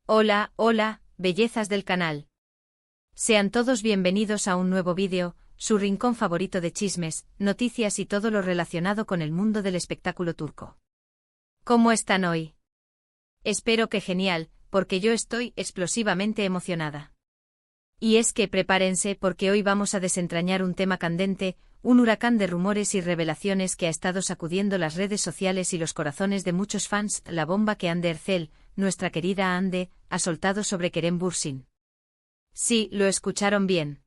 Hola, hola, bellezas del canal. Sean todos bienvenidos a un nuevo vídeo, su rincón favorito de chismes, noticias y todo lo relacionado con el mundo del espectáculo turco. ¿Cómo están hoy? Espero que genial, porque yo estoy explosivamente emocionada. Y es que prepárense porque hoy vamos a desentrañar un tema candente, un huracán de rumores y revelaciones que ha estado sacudiendo las redes sociales y los corazones de muchos fans, la bomba que Hande Erçel, nuestra querida Hande, ha soltado sobre Kerem Bürsin. Sí, lo escucharon bien.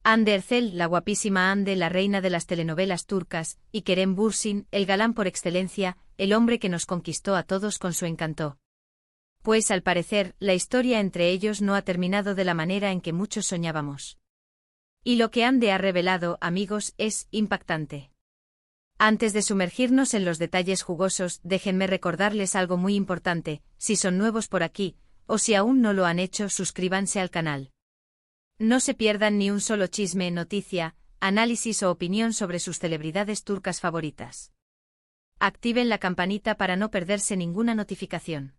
Hande Erçel, la guapísima Hande, la reina de las telenovelas turcas, y Kerem Bürsin, el galán por excelencia, el hombre que nos conquistó a todos con su encanto. Pues al parecer, la historia entre ellos no ha terminado de la manera en que muchos soñábamos. Y lo que Hande ha revelado, amigos, es impactante. Antes de sumergirnos en los detalles jugosos, déjenme recordarles algo muy importante: si son nuevos por aquí, o si aún no lo han hecho, suscríbanse al canal. No se pierdan ni un solo chisme, noticia, análisis o opinión sobre sus celebridades turcas favoritas. Activen la campanita para no perderse ninguna notificación.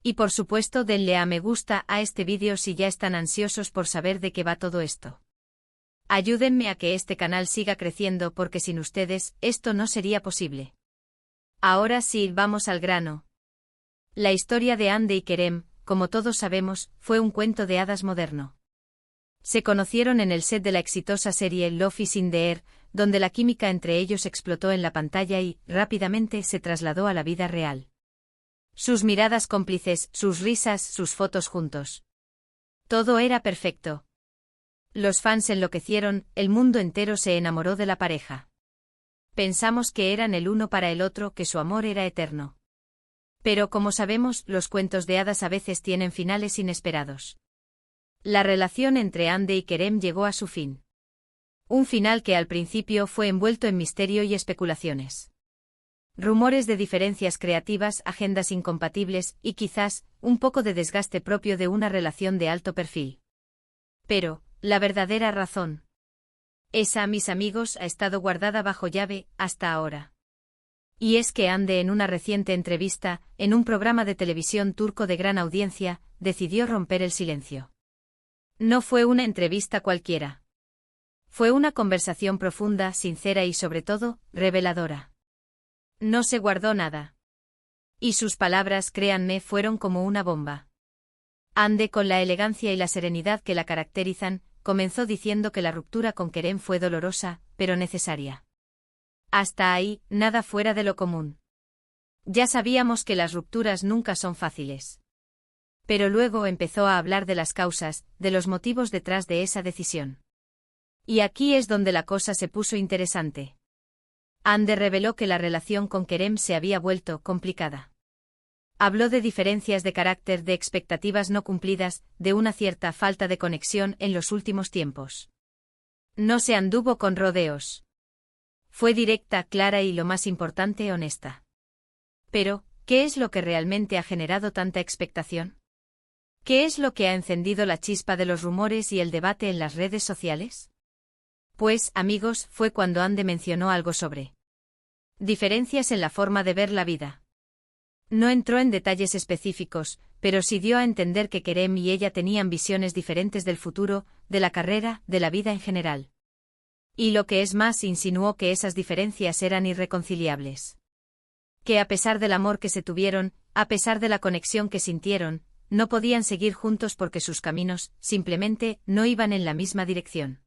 Y por supuesto denle a me gusta a este vídeo si ya están ansiosos por saber de qué va todo esto. Ayúdenme a que este canal siga creciendo porque sin ustedes, esto no sería posible. Ahora sí, vamos al grano. La historia de Hande y Kerem, como todos sabemos, fue un cuento de hadas moderno. Se conocieron en el set de la exitosa serie Love is in the Air, donde la química entre ellos explotó en la pantalla y, rápidamente, se trasladó a la vida real. Sus miradas cómplices, sus risas, sus fotos juntos. Todo era perfecto. Los fans enloquecieron, el mundo entero se enamoró de la pareja. Pensamos que eran el uno para el otro, que su amor era eterno. Pero como sabemos, los cuentos de hadas a veces tienen finales inesperados. La relación entre Hande y Kerem llegó a su fin. Un final que al principio fue envuelto en misterio y especulaciones. Rumores de diferencias creativas, agendas incompatibles y quizás, un poco de desgaste propio de una relación de alto perfil. Pero, la verdadera razón. Esa, mis amigos, ha estado guardada bajo llave, hasta ahora. Y es que Hande, en una reciente entrevista, en un programa de televisión turco de gran audiencia, decidió romper el silencio. No fue una entrevista cualquiera. Fue una conversación profunda, sincera y sobre todo, reveladora. No se guardó nada. Y sus palabras, créanme, fueron como una bomba. Hande, con la elegancia y la serenidad que la caracterizan, comenzó diciendo que la ruptura con Kerem fue dolorosa, pero necesaria. Hasta ahí, nada fuera de lo común. Ya sabíamos que las rupturas nunca son fáciles. Pero luego empezó a hablar de las causas, de los motivos detrás de esa decisión. Y aquí es donde la cosa se puso interesante. Hande reveló que la relación con Kerem se había vuelto complicada. Habló de diferencias de carácter, de expectativas no cumplidas, de una cierta falta de conexión en los últimos tiempos. No se anduvo con rodeos. Fue directa, clara y, lo más importante, honesta. Pero, ¿qué es lo que realmente ha generado tanta expectación? ¿Qué es lo que ha encendido la chispa de los rumores y el debate en las redes sociales? Pues, amigos, fue cuando Hande mencionó algo sobre diferencias en la forma de ver la vida. No entró en detalles específicos, pero sí dio a entender que Kerem y ella tenían visiones diferentes del futuro, de la carrera, de la vida en general. Y lo que es más, insinuó que esas diferencias eran irreconciliables. Que a pesar del amor que se tuvieron, a pesar de la conexión que sintieron, no podían seguir juntos porque sus caminos, simplemente, no iban en la misma dirección.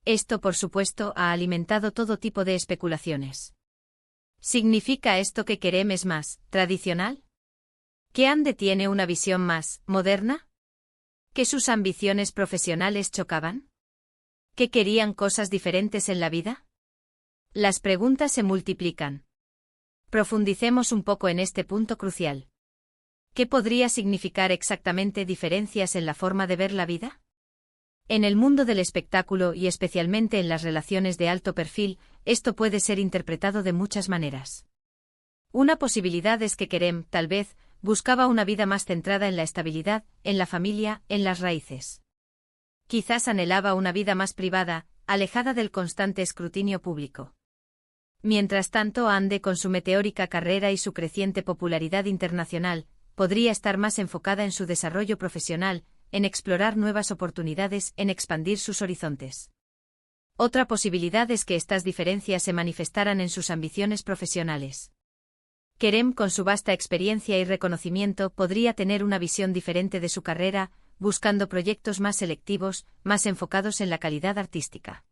Esto, por supuesto, ha alimentado todo tipo de especulaciones. ¿Significa esto que Kerem es más tradicional? ¿Que Hande tiene una visión más moderna? ¿Que sus ambiciones profesionales chocaban? ¿Que querían cosas diferentes en la vida? Las preguntas se multiplican. Profundicemos un poco en este punto crucial. ¿Qué podría significar exactamente diferencias en la forma de ver la vida? En el mundo del espectáculo y especialmente en las relaciones de alto perfil, esto puede ser interpretado de muchas maneras. Una posibilidad es que Kerem, tal vez, buscaba una vida más centrada en la estabilidad, en la familia, en las raíces. Quizás anhelaba una vida más privada, alejada del constante escrutinio público. Mientras tanto, Hande, con su meteórica carrera y su creciente popularidad internacional, podría estar más enfocada en su desarrollo profesional, en explorar nuevas oportunidades, en expandir sus horizontes. Otra posibilidad es que estas diferencias se manifestaran en sus ambiciones profesionales. Kerem, con su vasta experiencia y reconocimiento, podría tener una visión diferente de su carrera, buscando proyectos más selectivos, más enfocados en la calidad artística.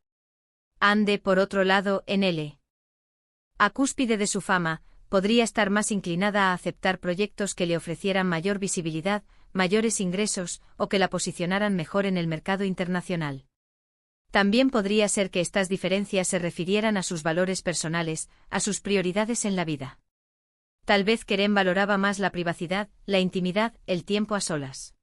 Hande, por otro lado, en la cúspide de su fama, podría estar más inclinada a aceptar proyectos que le ofrecieran mayor visibilidad, mayores ingresos, o que la posicionaran mejor en el mercado internacional. También podría ser que estas diferencias se refirieran a sus valores personales, a sus prioridades en la vida. Tal vez Kerem valoraba más la privacidad, la intimidad, el tiempo a solas.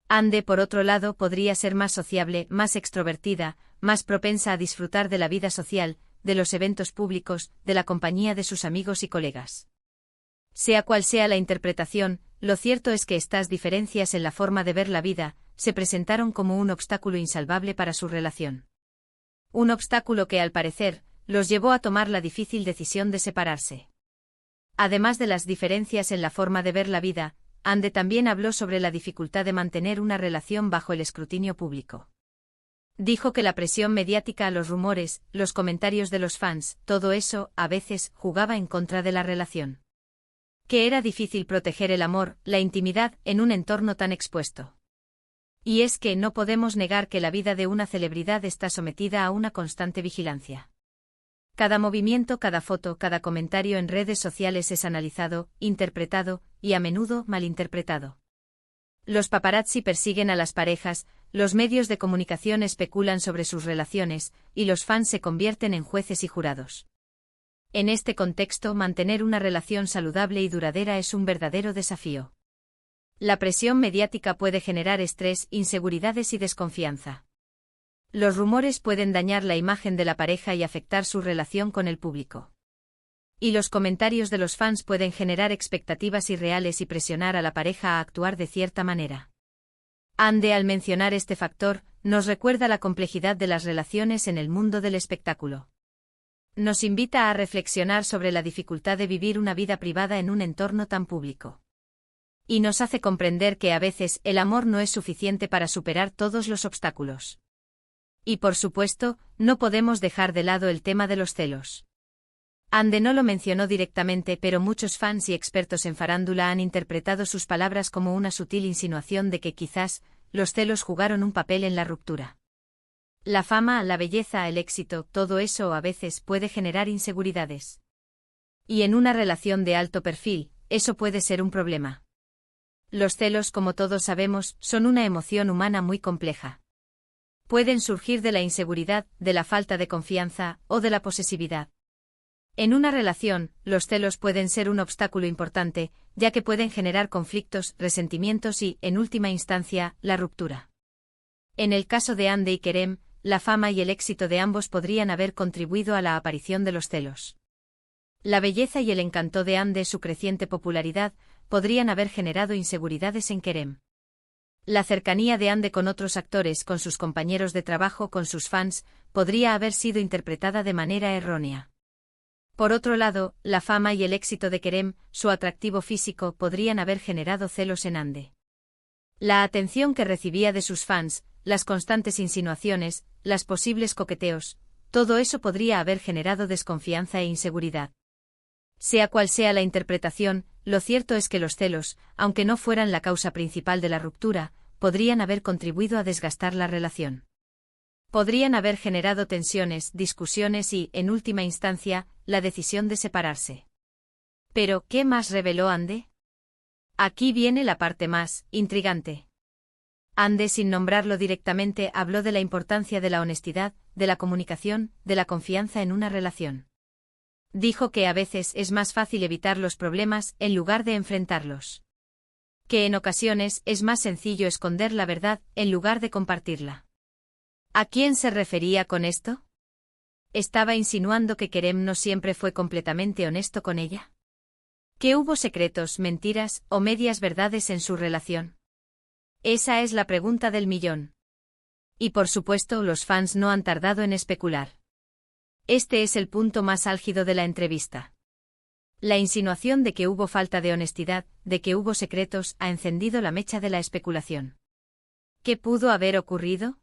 Hande, por otro lado, podría ser más sociable, más extrovertida, más propensa a disfrutar de la vida social, de los eventos públicos, de la compañía de sus amigos y colegas. Sea cual sea la interpretación, lo cierto es que estas diferencias en la forma de ver la vida se presentaron como un obstáculo insalvable para su relación. Un obstáculo que, al parecer, los llevó a tomar la difícil decisión de separarse. Además de las diferencias en la forma de ver la vida, Hande también habló sobre la dificultad de mantener una relación bajo el escrutinio público. Dijo que la presión mediática, los rumores, los comentarios de los fans, todo eso, a veces, jugaba en contra de la relación. Que era difícil proteger el amor, la intimidad, en un entorno tan expuesto. Y es que no podemos negar que la vida de una celebridad está sometida a una constante vigilancia. Cada movimiento, cada foto, cada comentario en redes sociales es analizado, interpretado, y a menudo malinterpretado. Los paparazzi persiguen a las parejas, los medios de comunicación especulan sobre sus relaciones, y los fans se convierten en jueces y jurados. En este contexto, mantener una relación saludable y duradera es un verdadero desafío. La presión mediática puede generar estrés, inseguridades y desconfianza. Los rumores pueden dañar la imagen de la pareja y afectar su relación con el público. Y los comentarios de los fans pueden generar expectativas irreales y presionar a la pareja a actuar de cierta manera. Hande, al mencionar este factor, nos recuerda la complejidad de las relaciones en el mundo del espectáculo. Nos invita a reflexionar sobre la dificultad de vivir una vida privada en un entorno tan público. Y nos hace comprender que a veces el amor no es suficiente para superar todos los obstáculos. Y por supuesto, no podemos dejar de lado el tema de los celos. Hande no lo mencionó directamente, pero muchos fans y expertos en farándula han interpretado sus palabras como una sutil insinuación de que quizás los celos jugaron un papel en la ruptura. La fama, la belleza, el éxito, todo eso a veces puede generar inseguridades. Y en una relación de alto perfil, eso puede ser un problema. Los celos, como todos sabemos, son una emoción humana muy compleja. Pueden surgir de la inseguridad, de la falta de confianza, o de la posesividad. En una relación, los celos pueden ser un obstáculo importante, ya que pueden generar conflictos, resentimientos y, en última instancia, la ruptura. En el caso de Hande y Kerem, la fama y el éxito de ambos podrían haber contribuido a la aparición de los celos. La belleza y el encanto de Hande, su creciente popularidad, podrían haber generado inseguridades en Kerem. La cercanía de Hande con otros actores, con sus compañeros de trabajo, con sus fans, podría haber sido interpretada de manera errónea. Por otro lado, la fama y el éxito de Kerem, su atractivo físico, podrían haber generado celos en Hande. La atención que recibía de sus fans, las constantes insinuaciones, las posibles coqueteos, todo eso podría haber generado desconfianza e inseguridad. Sea cual sea la interpretación, lo cierto es que los celos, aunque no fueran la causa principal de la ruptura, podrían haber contribuido a desgastar la relación. Podrían haber generado tensiones, discusiones y, en última instancia, la decisión de separarse. Pero, ¿qué más reveló Hande? Aquí viene la parte más intrigante. Hande, sin nombrarlo directamente, habló de la importancia de la honestidad, de la comunicación, de la confianza en una relación. Dijo que a veces es más fácil evitar los problemas en lugar de enfrentarlos. Que en ocasiones es más sencillo esconder la verdad en lugar de compartirla. ¿A quién se refería con esto? ¿Estaba insinuando que Kerem no siempre fue completamente honesto con ella? ¿Que hubo secretos, mentiras o medias verdades en su relación? Esa es la pregunta del millón. Y por supuesto, los fans no han tardado en especular. Este es el punto más álgido de la entrevista. La insinuación de que hubo falta de honestidad, de que hubo secretos, ha encendido la mecha de la especulación. ¿Qué pudo haber ocurrido?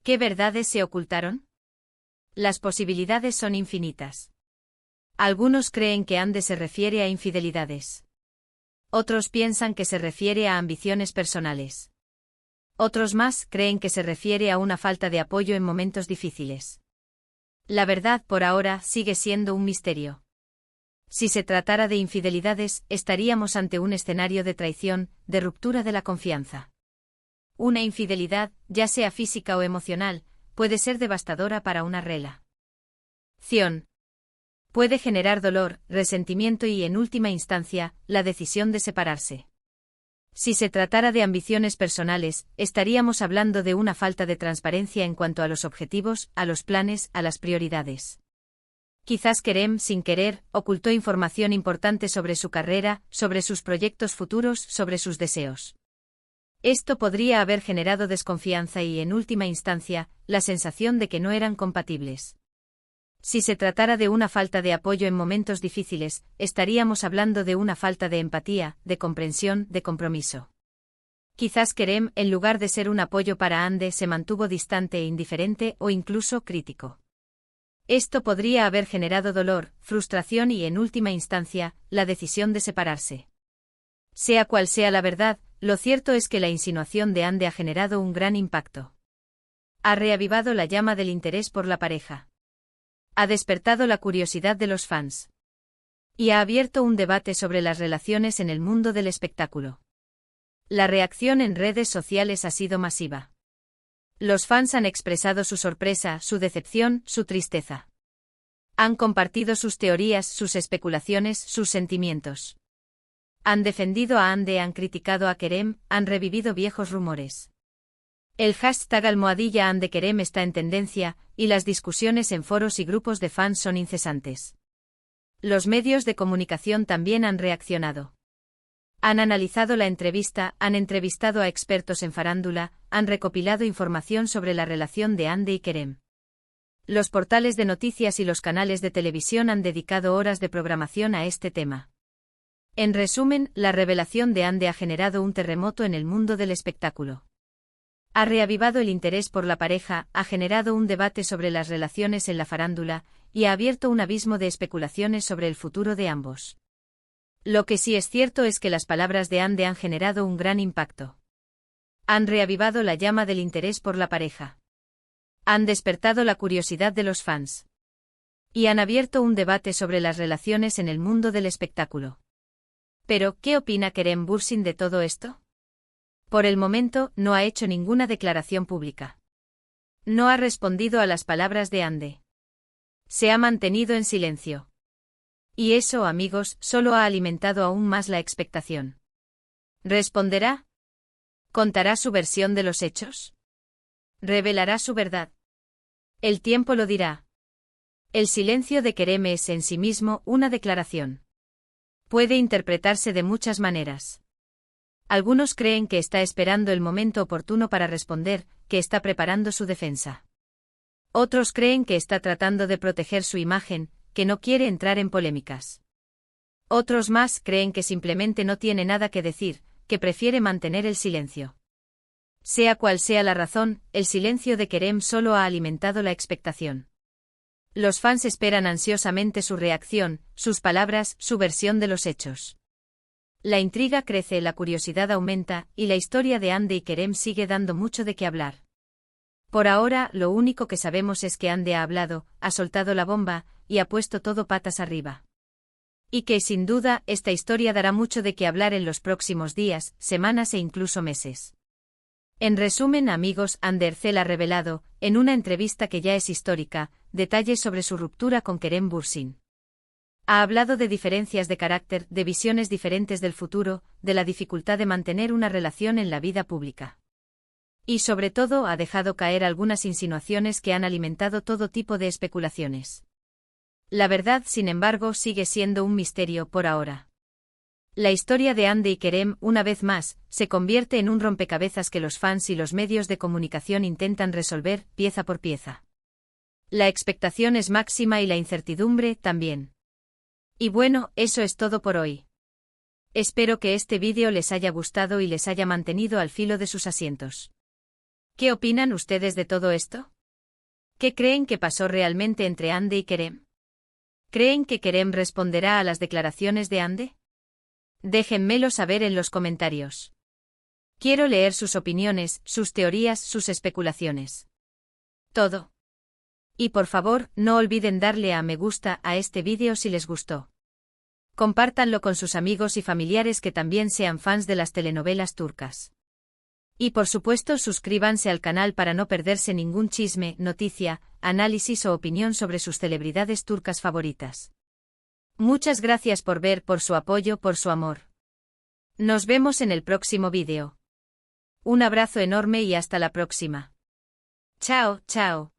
¿Qué verdades se ocultaron? Las posibilidades son infinitas. Algunos creen que Ande se refiere a infidelidades. Otros piensan que se refiere a ambiciones personales. Otros más creen que se refiere a una falta de apoyo en momentos difíciles. La verdad por ahora sigue siendo un misterio. Si se tratara de infidelidades, estaríamos ante un escenario de traición, de ruptura de la confianza. Una infidelidad, ya sea física o emocional, puede ser devastadora para una relación. Puede generar dolor, resentimiento y, en última instancia, la decisión de separarse. Si se tratara de ambiciones personales, estaríamos hablando de una falta de transparencia en cuanto a los objetivos, a los planes, a las prioridades. Quizás Kerem, sin querer, ocultó información importante sobre su carrera, sobre sus proyectos futuros, sobre sus deseos. Esto podría haber generado desconfianza y, en última instancia, la sensación de que no eran compatibles. Si se tratara de una falta de apoyo en momentos difíciles, estaríamos hablando de una falta de empatía, de comprensión, de compromiso. Quizás Kerem, en lugar de ser un apoyo para Ande, se mantuvo distante e indiferente o incluso crítico. Esto podría haber generado dolor, frustración y, en última instancia, la decisión de separarse. Sea cual sea la verdad, lo cierto es que la insinuación de Ande ha generado un gran impacto. Ha reavivado la llama del interés por la pareja. Ha despertado la curiosidad de los fans. Y ha abierto un debate sobre las relaciones en el mundo del espectáculo. La reacción en redes sociales ha sido masiva. Los fans han expresado su sorpresa, su decepción, su tristeza. Han compartido sus teorías, sus especulaciones, sus sentimientos. Han defendido a Ande, han criticado a Kerem, han revivido viejos rumores. El hashtag #AndeKerem está en tendencia, y las discusiones en foros y grupos de fans son incesantes. Los medios de comunicación también han reaccionado. Han analizado la entrevista, han entrevistado a expertos en farándula, han recopilado información sobre la relación de Ande y Kerem. Los portales de noticias y los canales de televisión han dedicado horas de programación a este tema. En resumen, la revelación de Ande ha generado un terremoto en el mundo del espectáculo. Ha reavivado el interés por la pareja, ha generado un debate sobre las relaciones en la farándula, y ha abierto un abismo de especulaciones sobre el futuro de ambos. Lo que sí es cierto es que las palabras de Ande han generado un gran impacto. Han reavivado la llama del interés por la pareja. Han despertado la curiosidad de los fans. Y han abierto un debate sobre las relaciones en el mundo del espectáculo. Pero, ¿qué opina Kerem Bürsin de todo esto? Por el momento, no ha hecho ninguna declaración pública. No ha respondido a las palabras de Ande. Se ha mantenido en silencio. Y eso, amigos, solo ha alimentado aún más la expectación. ¿Responderá? ¿Contará su versión de los hechos? ¿Revelará su verdad? El tiempo lo dirá. El silencio de Kerem es en sí mismo una declaración. Puede interpretarse de muchas maneras. Algunos creen que está esperando el momento oportuno para responder, que está preparando su defensa. Otros creen que está tratando de proteger su imagen, que no quiere entrar en polémicas. Otros más creen que simplemente no tiene nada que decir, que prefiere mantener el silencio. Sea cual sea la razón, el silencio de Kerem solo ha alimentado la expectación. Los fans esperan ansiosamente su reacción, sus palabras, su versión de los hechos. La intriga crece, la curiosidad aumenta, y la historia de Ande y Kerem sigue dando mucho de qué hablar. Por ahora, lo único que sabemos es que Ande ha hablado, ha soltado la bomba, y ha puesto todo patas arriba. Y que, sin duda, esta historia dará mucho de qué hablar en los próximos días, semanas e incluso meses. En resumen, amigos, Ande Erçel ha revelado, en una entrevista que ya es histórica, detalles sobre su ruptura con Kerem Bürsin. Ha hablado de diferencias de carácter, de visiones diferentes del futuro, de la dificultad de mantener una relación en la vida pública. Y sobre todo ha dejado caer algunas insinuaciones que han alimentado todo tipo de especulaciones. La verdad, sin embargo, sigue siendo un misterio por ahora. La historia de Ande y Kerem, una vez más, se convierte en un rompecabezas que los fans y los medios de comunicación intentan resolver, pieza por pieza. La expectación es máxima y la incertidumbre, también. Y bueno, eso es todo por hoy. Espero que este vídeo les haya gustado y les haya mantenido al filo de sus asientos. ¿Qué opinan ustedes de todo esto? ¿Qué creen que pasó realmente entre Ande y Kerem? ¿Creen que Kerem responderá a las declaraciones de Ande? Déjenmelo saber en los comentarios. Quiero leer sus opiniones, sus teorías, sus especulaciones. Todo. Y por favor, no olviden darle a me gusta a este vídeo si les gustó. Compártanlo con sus amigos y familiares que también sean fans de las telenovelas turcas. Y por supuesto suscríbanse al canal para no perderse ningún chisme, noticia, análisis o opinión sobre sus celebridades turcas favoritas. Muchas gracias por ver, por su apoyo, por su amor. Nos vemos en el próximo vídeo. Un abrazo enorme y hasta la próxima. Chao, chao.